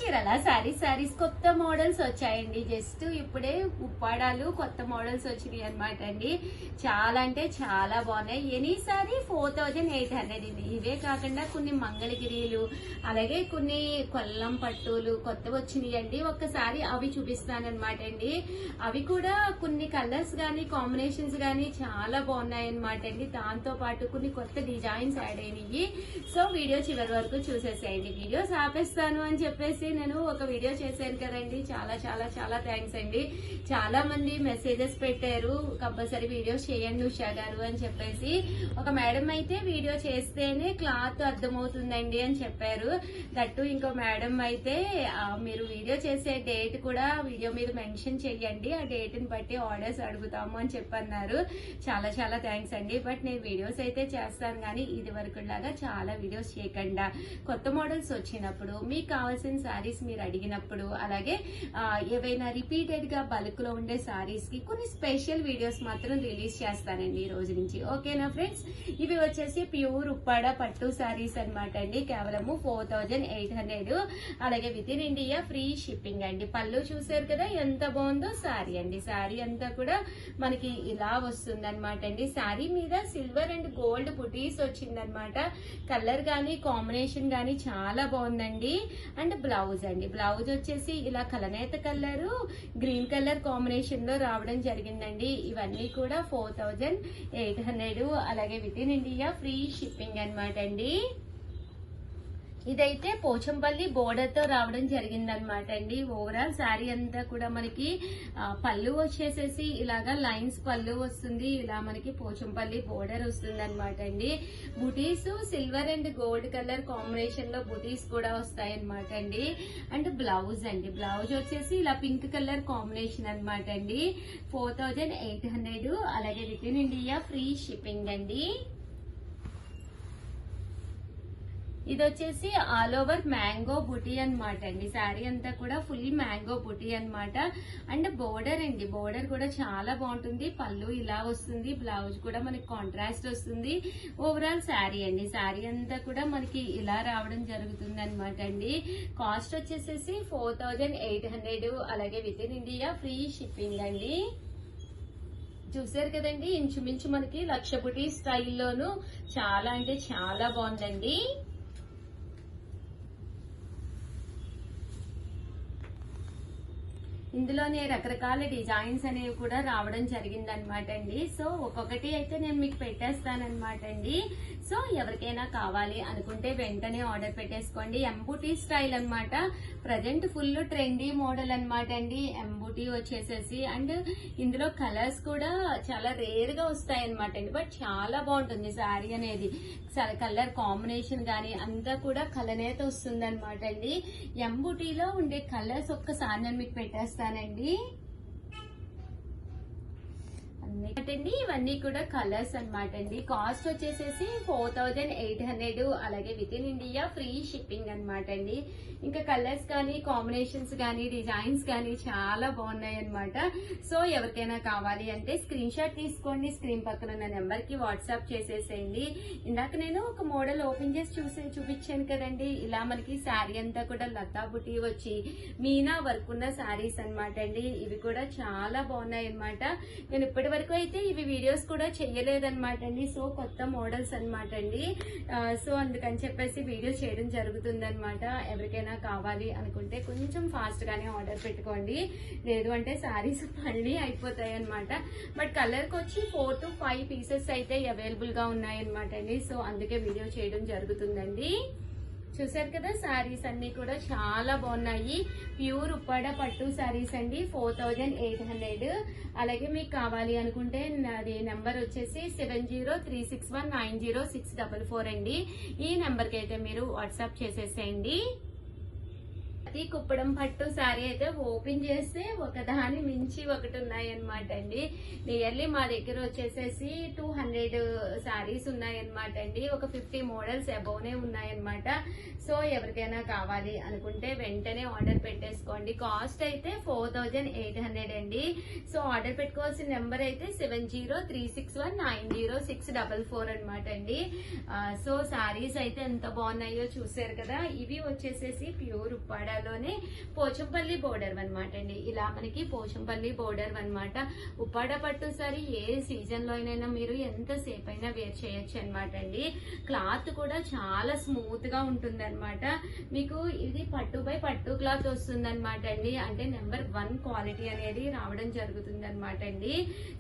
చీరల సారీస్ కొత్త మోడల్స్ వచ్చాయండి. జస్ట్ ఇప్పుడే ఉప్పాడాలు కొత్త మోడల్స్ వచ్చినాయి అనమాట అండి. చాలా అంటే చాలా బాగున్నాయి. ఎనీ సారీ 4800 ఇవే కాకుండా కొన్ని మంగళగిరిలు అలాగే కొన్ని కొల్లం పట్టులు కొత్తవి వచ్చినాయి అండి. ఒక్కసారి అవి చూపిస్తానమాట అండి. అవి కూడా కొన్ని కలర్స్ గానీ కాంబినేషన్స్ గానీ చాలా బాగున్నాయి అనమాట అండి. దాంతో పాటు కొన్ని కొత్త డిజైన్స్ యాడ్ అయినాయి. సో వీడియో చివరి వరకు చూసేసేయండి. వీడియోస్ ఆపేస్తాను అని చెప్పేసి నేను ఒక వీడియో చేశాను కదండి. చాలా చాలా చాలా థ్యాంక్స్ అండి. చాలా మంది మెసేజెస్ పెట్టారు, కంపల్సరీ వీడియోస్ చేయండి ఉషా గారు అని చెప్పేసి. ఒక మేడం అయితే వీడియో చేస్తేనే క్లాత్ అర్థమవుతుందండి అని చెప్పారు. దట్టు ఇంకో మేడం అయితే మీరు వీడియో చేసే డేట్ కూడా వీడియో మీద మెన్షన్ చెయ్యండి, ఆ డేట్ ని బట్టి ఆర్డర్స్ అడుగుతాము అని చెప్పన్నారు. చాలా చాలా థ్యాంక్స్ అండి. బట్ నేను వీడియోస్ అయితే చేస్తాను కానీ ఇది వరకు లాగా చాలా వీడియోస్ చేయకుండా కొత్త మోడల్స్ వచ్చినప్పుడు మీకు కావాల్సిన సారీస్ మీరు అడిగినప్పుడు అలాగే ఏవైనా రిపీటెడ్ గా బల్క్ లో ఉండే సారీస్ కి కొన్ని స్పెషల్ వీడియోస్ మాత్రం రిలీజ్ చేస్తానండి ఈ రోజు నుంచి. ఓకేనా ఫ్రెండ్స్? ఇవి వచ్చేసి ప్యూర్ ఉప్పాడ పట్టు సారీస్ అనమాట అండి. కేవలము 4800 అలాగే with in India free shipping అండి. పళ్ళు చూసారు కదా ఎంత బాగుందో. సారీ అండి, సారీ అంతా కూడా మనకి ఇలా వస్తుంది అనమాట అండి. సారీ మీద సిల్వర్ అండ్ గోల్డ్ బుటీస్ వచ్చిందనమాట. కలర్ గానీ కాంబినేషన్ గానీ చాలా బాగుందండి. అండ్ బ్లౌజ్ అండి, బ్లౌజ్ వచ్చేసి ఇలా కలనేత కలర్ గ్రీన్ కలర్ కాంబినేషన్ లో రావడం జరిగిందండి. ఇవన్నీ కూడా 4800 అలాగే with in India free shipping అనమాట అండి. ఇదైతే పోచంపల్లి బోర్డర్ తో రావడం జరిగిందనమాట అండి. ఓవరాల్ శారీ అంతా కూడా మనకి పళ్ళు వచ్చేసేసి ఇలాగా లైన్స్ పళ్ళు వస్తుంది. ఇలా మనకి పోచంపల్లి బోర్డర్ వస్తుంది అనమాట అండి. బుటీస్ silver and gold colour combination లో బుటీస్ కూడా వస్తాయి అనమాట అండి. అండ్ బ్లౌజ్ అండి, బ్లౌజ్ వచ్చేసి ఇలా పింక్ కలర్ కాంబినేషన్ అనమాట అండి. 4800 అలాగే with in India free shipping అండి. ఇది వచ్చేసి ఆల్ ఓవర్ మ్యాంగో బుటీ అనమాట అండి. శారీ అంతా కూడా ఫుల్ మ్యాంగో బుటీ అనమాట. అండ్ బోర్డర్ అండి, బోర్డర్ కూడా చాలా బాగుంటుంది. పళ్ళు ఇలా వస్తుంది, బ్లౌజ్ కూడా మనకి కాంట్రాస్ట్ వస్తుంది. ఓవరాల్ శారీ అండి, శారీ అంతా కూడా మనకి ఇలా రావడం జరుగుతుంది అనమాట అండి. కాస్ట్ వచ్చేసేసి 4800 అలాగే with in India free shipping అండి. చూసారు కదండి, ఇంచుమించు మనకి లక్ష బుటీ స్టైల్లోను చాలా అంటే చాలా బాగుందండి. ఇందులోనే రకరకాల డిజైన్స్ అనేవి కూడా రావడం జరిగింది అనమాట అండి. సో ఒక్కొక్కటి అయితే నేను మీకు పెట్టేస్తానమాట అండి. సో ఎవరికైనా కావాలి అనుకుంటే వెంటనే ఆర్డర్ పెట్టేసుకోండి. ఎంబూటీ స్టైల్ అనమాట. ప్రజెంట్ ఫుల్ ట్రెండీ మోడల్ అనమాట అండి ఎంబూటీ వచ్చేసేసి. అండ్ ఇందులో కలర్స్ కూడా చాలా రేర్ గా వస్తాయి అనమాట అండి. బట్ చాలా బాగుంటుంది శారీ అనేది. కలర్ కాంబినేషన్ గానీ అంతా కూడా కలనేత వస్తుంది అనమాట అండి. ఎంబూటీలో ఉండే కలర్స్ ఒక్కసారి నేను మీకు పెట్టేస్తానండి. అండి ఇవన్నీ కూడా కలర్స్ అనమాట అండి. కాస్ట్ వచ్చేసేసి 4800 అలాగే with in India free shipping అనమాట అండి. ఇంకా కలర్స్ కానీ కాంబినేషన్స్ కానీ డిజైన్స్ కానీ చాలా బాగున్నాయి అనమాట. సో ఎవరికైనా కావాలి అంటే స్క్రీన్ షాట్ తీసుకోండి, స్క్రీన్ పక్కన ఉన్న నెంబర్ కి వాట్సాప్ చేసేసేయండి. ఇందాక నేను ఒక మోడల్ ఓపెన్ చేసి చూపించాను కదండి. ఇలా మనకి శారీ అంతా కూడా లతా బుటీ వచ్చి మీనా వర్క్ ఉన్న శారీస్ అనమాట అండి. ఇవి కూడా చాలా బాగున్నాయి అనమాట. నేను ఇప్పటి వరకు అయితే ఇవి వీడియోస్ కూడా చెయ్యలేదన్నమాట అండి. సో కొత్త మోడల్స్ అనమాట అండి. సో అందుకని చెప్పేసి వీడియో చేయడం జరుగుతుంది అనమాట. ఎవరికైనా కావాలి అనుకుంటే కొంచెం ఫాస్ట్ గానే ఆర్డర్ పెట్టుకోండి, లేదు అంటే శారీస్ మళ్ళీ అయిపోతాయి అనమాట. బట్ కలర్ కి వచ్చి 4 to 5 పీసెస్ అయితే అవైలబుల్ గా ఉన్నాయన్నమాట అండి. సో అందుకే వీడియో చేయడం జరుగుతుందండి. చూసారు కదా, శారీస్ అన్ని కూడా చాలా బాగున్నాయి. ప్యూర్ ఉప్పాడ పట్టు శారీస్ అండి. 4800 అలాగే మీకు కావాలి అనుకుంటే నాది నెంబర్ వచ్చేసి 7036190644 అండి. ఈ నెంబర్ కి అయితే మీరు వాట్సాప్ చేసేసేయండి. కుప్పడం పట్టు శారీ అయితే ఓపెన్ చేస్తే ఒకదాని మించి ఒకటి ఉన్నాయన్నమాట అండి. నియర్లీ మా దగ్గర వచ్చేసేసి 200 శారీస్ ఉన్నాయన్నమాట అండి. ఒక 50 మోడల్స్ అబౌవ్నే ఉన్నాయన్నమాట. సో ఎవరికైనా కావాలి అనుకుంటే వెంటనే ఆర్డర్ పెట్టేసుకోండి. కాస్ట్ అయితే 4800 అండి. సో ఆర్డర్ పెట్టుకోవాల్సిన నెంబర్ అయితే 7036190644 అనమాట అండి. సో శారీస్ అయితే ఎంత బాగున్నాయో చూసారు కదా. ఇవి వచ్చేసేసి ప్యూర్ ఉప్పాడ ఉప్పాడలోనే పోచంపల్లి బోర్డర్ అనమాట అండి. ఇలా మనకి పోచంపల్లి బోర్డర్ అనమాట. ఉప్పాడ పట్టు సారీ ఏ సీజన్ లో అయినా మీరు ఎంత సేపు అయినా వేర్ చేయొచ్చు అనమాట అండి. క్లాత్ కూడా చాలా స్మూత్ గా ఉంటుంది అనమాట. మీకు ఇది పట్టు బై పట్టు క్లాత్ వస్తుంది అనమాట అండి. అంటే నెంబర్ 1 క్వాలిటీ అనేది రావడం జరుగుతుంది అనమాట అండి.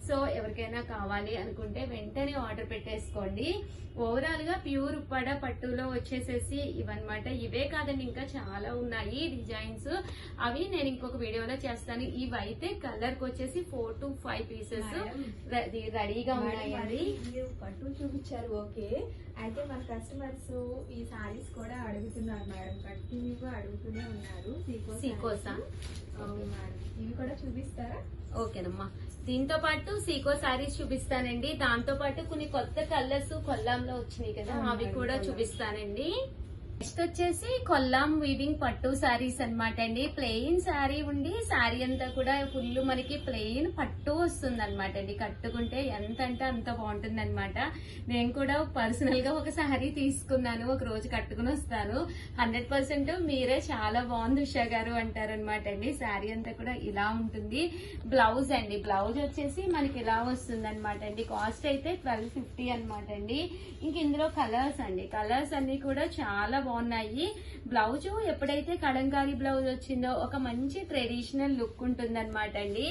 సో ఎవరికైనా కావాలి అనుకుంటే వెంటనే ఆర్డర్ పెట్టేసుకోండి. ఓవరాల్ గా ప్యూర్ ఉప్పాడ పట్టులో వచ్చేసేసి ఇవన్నమాట. ఇవే కాదండి, ఇంకా చాలా ఉన్నాయి డిజైన్స్. అవి నేను ఇంకొక వీడియోలో చేస్తాను. ఇవైతే కలర్ కి వచ్చేసి 4 to 5 పీసెస్ రెడీగా ఉన్నాయండి. పట్టు చూపించారు, ఓకే. అయితే మన కస్టమర్స్ ఈ సారీస్ కూడా అడుగుతున్నారు మేడం, కంటిన్యూగా అడుగుతూనే ఉన్నారు. సీకోసా? అవును మేడం, ఇవి కూడా చూపిస్తారా? ఓకేనమ్మా. దీంతో పాటు సీకో సారీస్ చూపిస్తానండి. దాంతో పాటు కొన్ని కొత్త కలర్స్ కొల్లాంలో వచ్చినాయి కదా, అవి కూడా చూపిస్తానండి. నెక్స్ట్ వచ్చేసి కొల్లాం వీవింగ్ పట్టు సారీస్ అనమాట అండి. ప్లెయిన్ శారీ ఉండి శారీ అంతా కూడా ఫుల్ మనకి ప్లెయిన్ పట్టు వస్తుంది అనమాట అండి. కట్టుకుంటే ఎంత అంటే అంత బాగుంటుంది అనమాట. నేను కూడా పర్సనల్ గా ఒక శారీ తీసుకున్నాను, ఒక రోజు కట్టుకుని వస్తాను. 100% మీరే చాలా బాగుంది ఉషా గారు అంటారనమాట అండి. శారీ అంతా కూడా ఇలా ఉంటుంది. బ్లౌజ్ అండి, బ్లౌజ్ వచ్చేసి మనకి ఇలా వస్తుంది అనమాట అండి. కాస్ట్ అయితే 1250 అనమాట అండి. ఇంక ఇందులో కలర్స్ అండి, కలర్స్ అన్ని కూడా చాలా బాగున్నాయి. బ్లౌజ్ ఎప్పుడైతే కలంకారీ బ్లౌజ్ వచ్చిందో ఒక మంచి ట్రెడిషనల్ లుక్ ఉంటుంది అనమాట అండి.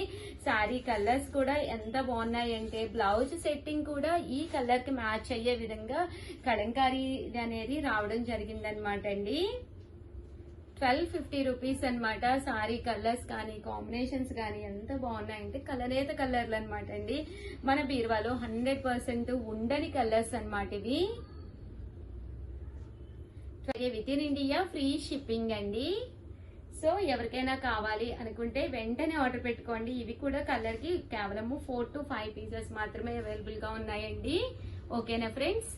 శారీ కలర్స్ కూడా ఎంత బాగున్నాయి అంటే బ్లౌజ్ సెట్టింగ్ కూడా ఈ కలర్ కి మ్యాచ్ అయ్యే విధంగా కలంకారీ అనేది రావడం జరిగిందనమాట అండి. 1250 రూపీస్ అనమాట. సారీ కలర్స్ కానీ కాంబినేషన్స్ కానీ ఎంత బాగున్నాయంటే కలనేత కలర్లు అనమాట అండి. మన బీరువాలో 100% ఉండని కలర్స్ అనమాట ఇవి. With in India free shipping అండి. సో ఎవరికైనా కావాలి అనుకుంటే వెంటనే ఆర్డర్ పెట్టుకోండి. ఇవి కూడా కలర్ కి కేవలము 4 to 5 పీసెస్ మాత్రమే అవైలబుల్ గా ఉన్నాయండి. ఓకేనా ఫ్రెండ్స్?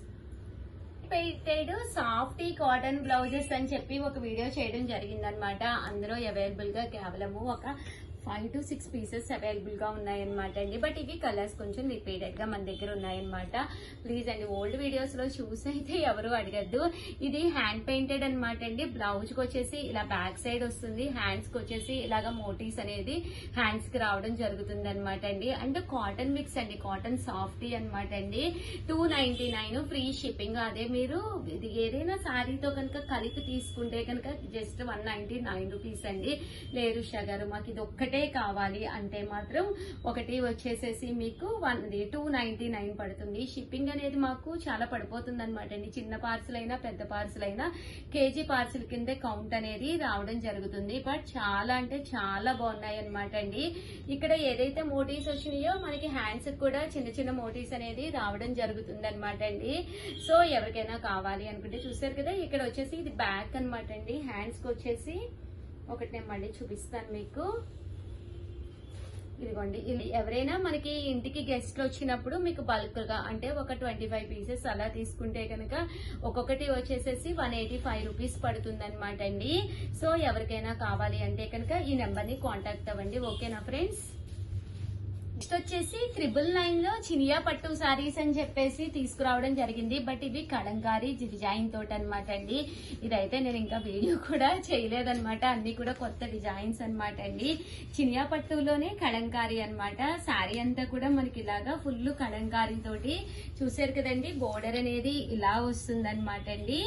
పెయిటెడ్ సాఫ్ట్ కాటన్ బ్లౌజెస్ అని చెప్పి ఒక వీడియో చేయడం జరిగిందనమాట. అందులో అవైలబుల్ గా కేవలము ఒక 5 to 6 పీసెస్ అవైలబుల్ గా ఉన్నాయన్నమాట అండి. బట్ ఇవి కలర్స్ కొంచెం రిపీటెడ్ గా మన దగ్గర ఉన్నాయన్నమాట. ప్లీజ్ అండి, ఓల్డ్ వీడియోస్ లో చూసి అయితే ఎవరు అడగద్దు. ఇది హ్యాండ్ పెయింటెడ్ అనమాట అండి. బ్లౌజ్ కి వచ్చేసి ఇలా బ్యాక్ సైడ్ వస్తుంది, హ్యాండ్స్ కి వచ్చేసి ఇలాగా మోటీస్ అనేది హ్యాండ్స్ కి రావడం జరుగుతుంది అనమాట అండి. అండ్ కాటన్ మిక్స్ అండి, కాటన్ సాఫ్టీ అనమాట అండి. 299 ఫ్రీ షిప్పింగ్. అదే మీరు ఇది ఏదైనా శారీతో కనుక కలిపి తీసుకుంటే కనుక జస్ట్ 199 రూపీస్ అండి. లేదు ఉషా గారు మాకు ఇది ఒక్కటే కావాలి అంటే మాత్రం ఒకటి వచ్చేసేసి మీకు 299 పడుతుంది. షిప్పింగ్ అనేది మాకు చాలా పడిపోతుంది అనమాట అండి. చిన్న పార్సల్ అయినా పెద్ద పార్సల్ అయినా కేజీ పార్సల్ కింద కౌంట్ అనేది రావడం జరుగుతుంది. బట్ చాలా అంటే చాలా బాగున్నాయి అనమాట అండి. ఇక్కడ ఏదైతే మోటీస్ వచ్చినాయో మనకి హ్యాండ్స్ కూడా చిన్న చిన్న మోటీస్ అనేది రావడం జరుగుతుంది అనమాట అండి. సో ఎవరికైనా కావాలి అనుకుంటే చూసారు కదా, ఇక్కడ వచ్చేసి ఇది బ్యాక్ అనమాట అండి. హ్యాండ్స్ కి వచ్చేసి ఒకటి నేను మళ్ళీ చూపిస్తాను మీకు. ఇదిగోండి, ఎవరైనా మనకి ఇంటికి గెస్ట్లు వచ్చినప్పుడు మీకు బల్క్ గా అంటే ఒక 25 పీసెస్ అలా తీసుకుంటే కనుక ఒక్కొక్కటి వచ్చేసేసి 185 రూపీస్ పడుతుంది అనమాట అండి. సో ఎవరికైనా కావాలి అంటే కనుక ఈ నెంబర్ ని కాంటాక్ట్ అవ్వండి. ఓకేనా ఫ్రెండ్స్? నెక్స్ట్ వచ్చేసి 999 లో చినియా పట్టు సారీస్ అని చెప్పేసి తీసుకురావడం జరిగింది. బట్ ఇవి కలంకారీ డిజైన్ తోటి అనమాట అండి. ఇదైతే నేను ఇంకా వీడియో కూడా చేయలేదన్నమాట. అన్ని కూడా కొత్త డిజైన్స్ అనమాట అండి. చినియా పట్టులోనే కలంకారీ అనమాట. శారీ అంతా కూడా మనకి ఇలాగా ఫుల్ కలంకారీ తోటి చూసారు కదండి. బోర్డర్ అనేది ఇలా వస్తుంది అనమాట అండి.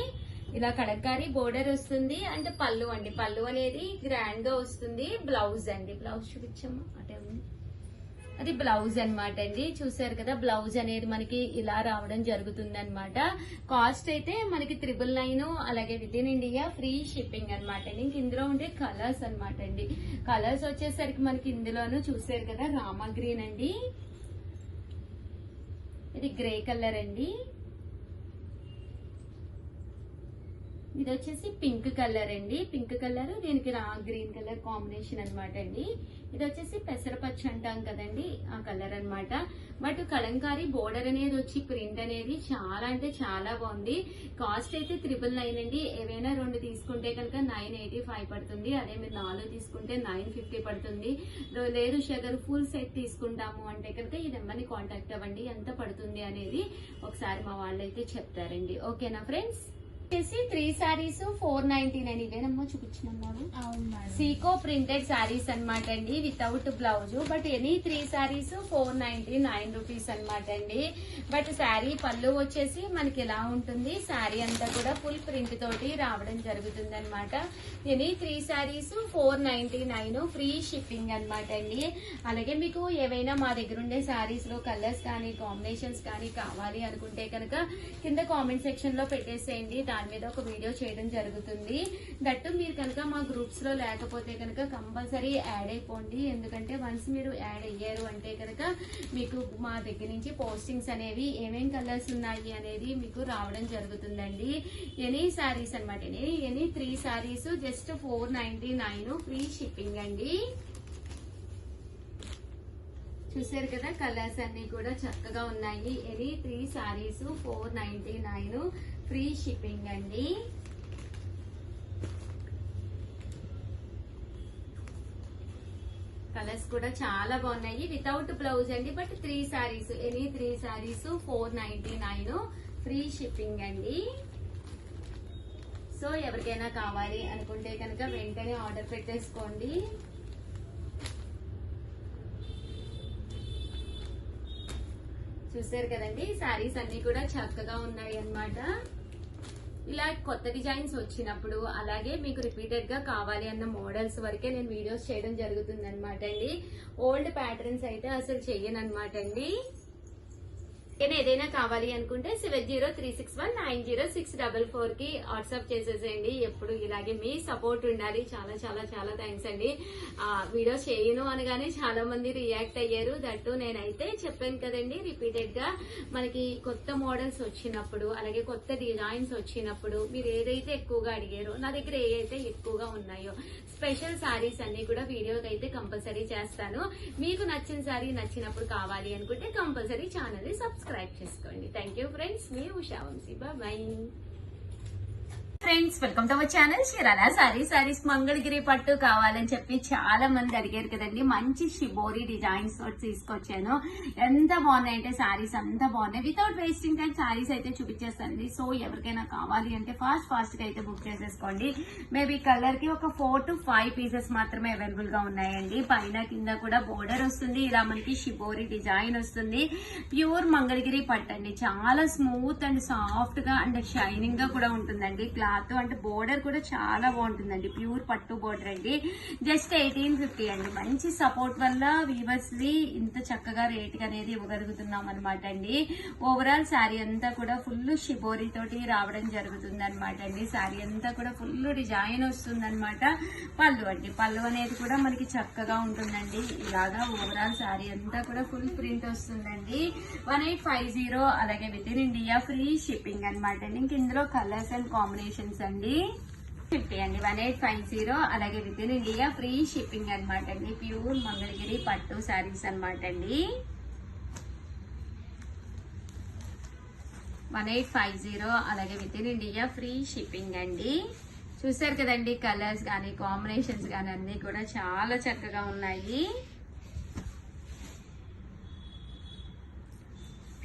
ఇలా కలంకారీ బోర్డర్ వస్తుంది. అంటే పళ్ళు అండి, పళ్ళు అనేది గ్రాండ్ గా వస్తుంది. బ్లౌజ్ అండి, బ్లౌజ్ చూపించమ్మా. అటే ఉంది, అది బ్లౌజ్ అనమాట అండి. చూసారు కదా, బ్లౌజ్ అనేది మనకి ఇలా రావడం జరుగుతుంది అనమాట. కాస్ట్ అయితే మనకి 999, అలాగే with in India free shipping అనమాట అండి. ఇంక ఇందులో ఉండే కలర్స్ అనమాట అండి. కలర్స్ వచ్చేసరికి మనకి ఇందులోనూ చూసారు కదా, రామా గ్రీన్ అండి, ఇది గ్రే కలర్ అండి, ఇది వచ్చేసి పింక్ కలర్ అండి. పింక్ కలర్ దీనికి గ్రీన్ కలర్ కాంబినేషన్ అనమాట అండి. ఇది వచ్చేసి పెసరపచ్చ అంటాం కదండి, ఆ కలర్ అనమాట. బట్ కలంకారీ బోర్డర్ అనేది వచ్చి ప్రింట్ అనేది చాలా అంటే చాలా బాగుంది. కాస్ట్ అయితే 999 అండి. ఏవైనా 2 తీసుకుంటే కనుక 985 పడుతుంది. అదే మీరు 4 తీసుకుంటే 950 పడుతుంది. లేదు షుగర్ ఫుల్ సెట్ తీసుకుంటాము అంటే కనుక ఈ నెంబర్ని కాంటాక్ట్ అవ్వండి. ఎంత పడుతుంది అనేది ఒకసారి మా వాళ్ళు అయితే చెప్తారండి. ఓకేనా ఫ్రెండ్స్? వచ్చేసి 3 సారీస్ 499 ఇవేనమ్మా చూపించినన్నాను. అవును మేడం. సీకో ప్రింటెడ్ సారీస్ అన్నమాట అండి, without blouse. But any 3 saris 499 rupees అన్నమాట అండి. బట్ శారీ పళ్ళు వచ్చేసి మనకి ఎలా ఉంటుంది, శారీ అంతా కూడా ఫుల్ ప్రింట్ తోటి రావడం జరుగుతుంది అనమాట. ఎనీ 3 సారీస్ 499 ఫ్రీ షిప్పింగ్ అన్నమాట అండి. అలాగే మీకు ఏవైనా మా దగ్గర ఉండే సారీస్ లో కలర్స్ కానీ కాంబినేషన్స్ కానీ కావాలి అనుకుంటే కనుక కింద కామెంట్ సెక్షన్ లో పెట్టేసేయండి, దాని మీద ఒక వీడియో చేయడం జరుగుతుంది. దట్టు మీరు కనుక మా గ్రూప్స్ లో లేకపోతే కనుక కంపల్సరీ యాడ్ అయిపోండి. ఎందుకంటే వన్స్ మీరు యాడ్ అయ్యారు అంటే కనుక మీకు మా దగ్గర నుంచి పోస్టింగ్స్ అనేవి ఏమేం కలర్స్ ఉన్నాయి అనేది మీకు రావడం జరుగుతుందండి. ఎనీ సారీస్ అనమాట, any 3 saris just 499 free shipping అండి. చూసారు కదా, కలర్స్ అన్ని కూడా చక్కగా ఉన్నాయి. ఎనీ 3 సారీస్ 499 ఫ్రీ షిప్పింగ్ అండి. కలర్స్ కూడా చాలా బాగున్నాయి, వితౌట్ బ్లౌజ్ అండి. But 3 saris, any 3 saris 499 free shipping అండి. సో ఎవరికైనా కావాలి అనుకుంటే కనుక వెంటనే ఆర్డర్ పెట్టేసుకోండి. చూసారు కదండి, శారీస్ అన్ని కూడా చక్కగా ఉన్నాయి అన్నమాట. ఇలా కొత్త డిజైన్స్ వచ్చినప్పుడు అలాగే మీకు రిపీటెడ్ గా కావాలి అన్న మోడల్స్ వరకే నేను వీడియోస్ చేయడం జరుగుతుంది అనమాట అండి. ఓల్డ్ ప్యాటర్న్స్ అయితే అసలు చెయ్యను అనమాట అండి. ఏదైనా కావాలి అనుకుంటే 7036190644 కి వాట్సాప్ చేసేసేయండి. ఎప్పుడు ఇలాగే మీ సపోర్ట్ ఉండాలి. చాలా చాలా చాలా థ్యాంక్స్ అండి. వీడియోస్ చేయను అనగానే చాలా మంది రియాక్ట్ అయ్యారు. దట్టు నేనైతే చెప్పాను కదండి, రిపీటెడ్ గా మనకి కొత్త మోడల్స్ వచ్చినప్పుడు అలాగే కొత్త డిజైన్స్ వచ్చినప్పుడు మీరు ఏదైతే ఎక్కువగా అడిగారో, నా దగ్గర ఏదైతే ఎక్కువగా ఉన్నాయో స్పెషల్ సారీస్ అన్ని కూడా వీడియోకి అయితే కంపల్సరీ చేస్తాను. మీకు నచ్చిన సారీ నచ్చినప్పుడు కావాలి అనుకుంటే కంపల్సరీ ఛానల్ ని సబ్స్క్రైబ్ చేసుకోండి. థ్యాంక్ యూ ఫ్రెండ్స్, మీ Usha Vamshi. Bye friends, welcome to our channel Chirala sarees. Mangalagiri పట్టు కావాలని చెప్పి చాలా మంది అడిగారు కదండి. మంచి షిబోరి డిజైన్స్ తీసుకొచ్చాను. ఎంత బాగున్నాయి అంటే సారీస్ అంత బాగున్నాయి. వితౌట్ వేస్టింగ్ టైం సారీస్ అయితే చూపించేస్తానండి. సో ఎవరికైనా కావాలి అంటే ఫాస్ట్ గా అయితే బుక్ చేసేసుకోండి. మేబీ కలర్ కి ఒక 4 to 5 పీసెస్ మాత్రమే అవైలబుల్ గా ఉన్నాయండి. పైన కింద కూడా బోర్డర్ వస్తుంది. ఇలా మనకి షిబోరి డిజైన్ వస్తుంది. ప్యూర్ మంగళగిరి పట్టు అండి. చాలా స్మూత్ అండ్ సాఫ్ట్ గా అండ్ షైనింగ్ గా కూడా ఉంటుందండి. క్లాత్ అంటే బోర్డర్ కూడా చాలా బాగుంటుందండి. ప్యూర్ పట్టు బోర్డర్ అండి. జస్ట్ 1850 అండి. మంచి సపోర్ట్ వల్ల వీవర్స్ ని ఇంత చక్కగా రేట్ అనేది ఇవ్వగలుగుతున్నాం అనమాట అండి. ఓవరాల్ శారీ అంతా కూడా ఫుల్ షిబోరి తోటి రావడం జరుగుతుంది అనమాట అండి. శారీ అంతా కూడా ఫుల్ డిజైన్ వస్తుంది అనమాట. పళ్ళు అండి, పళ్ళు అనేది కూడా మనకి చక్కగా ఉంటుందండి. ఇలాగా ఓవరాల్ శారీ అంతా కూడా ఫుల్ ప్రింట్ వస్తుందండి. 1850 అలాగే with in India free shipping అనమాట అండి. ఇంక ఇందులో కలర్స్ అండ్ కాంబినేషన్స్ అండి 50 అండి. 1850 అలాగే with in India free shipping అనమాట అండి. ప్యూర్ మంగళగిరి పట్టు శారీస్ అనమాట అండి. 1850 అలాగే with in India free shipping అండి. చూసారు కదండి, కలర్స్ కానీ కాంబినేషన్స్ కానీ అన్ని కూడా చాలా చక్కగా ఉన్నాయి.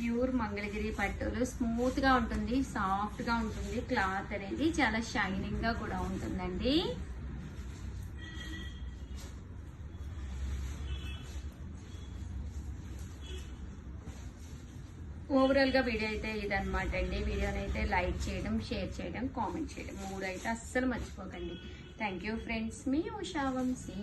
ప్యూర్ మంగళగిరి పట్టులు స్మూత్ గా ఉంటుంది, సాఫ్ట్ గా ఉంటుంది. క్లాత్ అనేది చాలా షైనింగ్ గా కూడా ఉంటుందండి. ఓవరాల్ గా వీడియో అయితే ఇదనమాట అండి. వీడియోని అయితే లైక్ చేయడం, షేర్ చేయడం, కామెంట్ చేయడం 3 అయితే అస్సలు మర్చిపోకండి. థ్యాంక్ యూ ఫ్రెండ్స్, మీ ఉషా వంశీ.